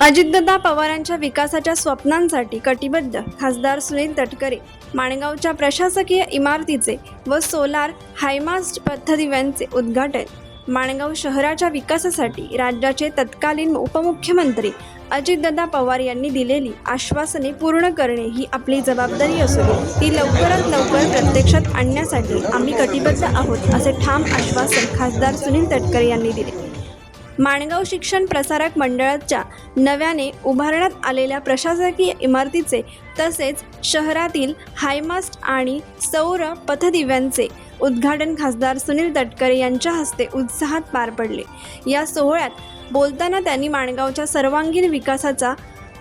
अजितदादा पवारांच्या विकासाच्या स्वप्नांसाठी कटिबद्ध खासदार सुनील तटकरे माणगावच्या प्रशासकीय इमारतीचे व सोलार हायमास्ट पथदिव्यांचे उद्घाटन। माणगाव शहराच्या विकासासाठी राज्याचे तत्कालीन उपमुख्यमंत्री अजितदादा पवार यांनी दिलेली आश्वासने पूर्ण करणे ही आपली जबाबदारी असून ती लवकरात लवकर प्रत्यक्षात आणण्यासाठी आम्ही कटिबद्ध आहोत, असे ठाम आश्वासन खासदार सुनील तटकरे यांनी दिले। माणगाव शिक्षण प्रसारक मंडळाच्या नव्याने उभारण्यात आलेल्या प्रशासकीय इमारतीचे तसेच शहरातील हायमास्ट आणि सौर पथदिव्यांचे उद्घाटन खासदार सुनील तटकरे यांच्या हस्ते उत्साहात पार पडले। या सोहळ्यात बोलताना त्यांनी माणगावच्या सर्वांगीण विकासाचा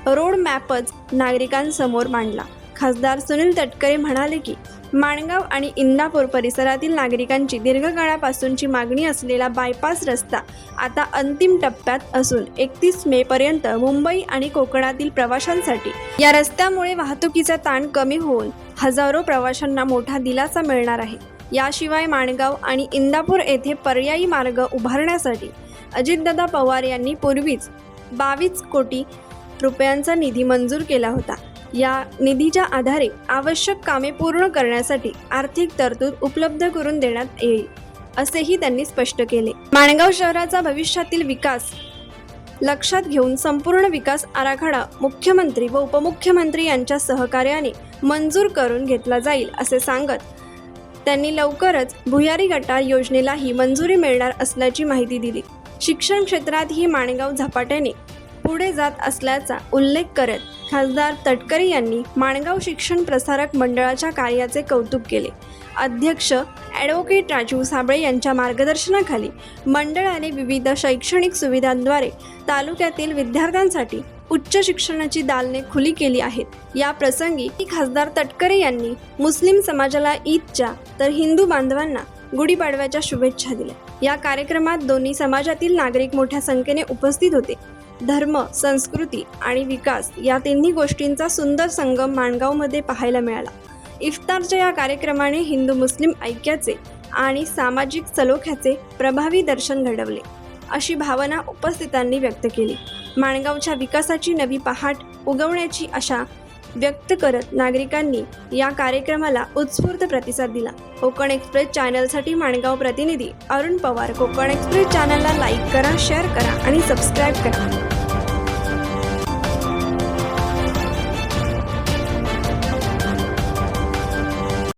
रोड मॅपच नागरिकांसमोर मांडला। खासदार सुनील तटकरे म्हणाले की माणगाव आणि इंदापूर परिसरातील नागरिकांची दीर्घकाळापासूनची मागणी असलेला बायपास रस्ता आता अंतिम टप्प्यात असून 31 मे पर्यंत मुंबई आणि कोकणातील प्रवाशांसाठी या रस्त्यामुळे वाहतुकीचा ताण कमी होऊन हजारो प्रवाशांना मोठा दिलासा मिळणार आहे। याशिवाय माणगाव आणि इंदापूर येथे पर्यायी मार्ग उभारण्यासाठी अजितदादा पवार यांनी पूर्वीच 22 कोटी रुपयांचा निधी मंजूर केला होता। या निधीच्या आधारे आवश्यक कामे पूर्ण करण्यासाठी आर्थिक तरतूद उपलब्ध करून देण्यात येईल, असेही त्यांनी स्पष्ट केले। माणगाव शहराचा भविष्यातील विकास लक्षात घेऊन संपूर्ण विकास आराखडा मुख्यमंत्री व उपमुख्यमंत्री यांच्या सहकार्याने मंजूर करून घेतला जाईल, असे सांगत त्यांनी लवकरच भुयारी गटार योजनेलाही मंजुरी मिळणार असल्याची माहिती दिली। शिक्षण क्षेत्रातही माणगाव झपाट्याने पुढे जात असल्याचा उल्लेख करत खासदार तटकरे यांनी माणगाव शिक्षण प्रसारक मंडळाच्या कार्याचे कौतुक केले। अध्यक्ष ॲडव्होकेट राजीव साबळे यांच्या मार्गदर्शनाखाली मंडळाने विविध शैक्षणिक सुविधांद्वारे तालुक्यातील विद्यार्थ्यांसाठी उच्च शिक्षणाची दालने खुली केली आहेत। या प्रसंगी खासदार तटकरे यांनी मुस्लिम समाजाला ईदच्या तर हिंदू बांधवांना गुढीपाडव्याच्या शुभेच्छा दिल्या। या कार्यक्रमात दोन्ही समाजातील नागरिक मोठ्या संख्येने उपस्थित होते। धर्म, संस्कृती आणि विकास या तिन्ही गोष्टींचा सुंदर संगम माणगावमध्ये पाहायला मिळाला। इफ्तारच्या या कार्यक्रमाने हिंदू मुस्लिम ऐक्याचे आणि सामाजिक सलोख्याचे प्रभावी दर्शन घडवले, अशी भावना उपस्थितांनी व्यक्त केली। माणगावच्या विकासाची नवी पहाट उगवण्याची आशा व्यक्त करत नागरिकांनी या कार्यक्रमाला उत्स्फूर्त प्रतिसाद दिला। कोकण एक्सप्रेस चॅनलसाठी माणगाव प्रतिनिधी अरुण पवार। कोकण एक्सप्रेस चॅनलला लाईक करा, शेअर करा आणि सबस्क्राईब करा।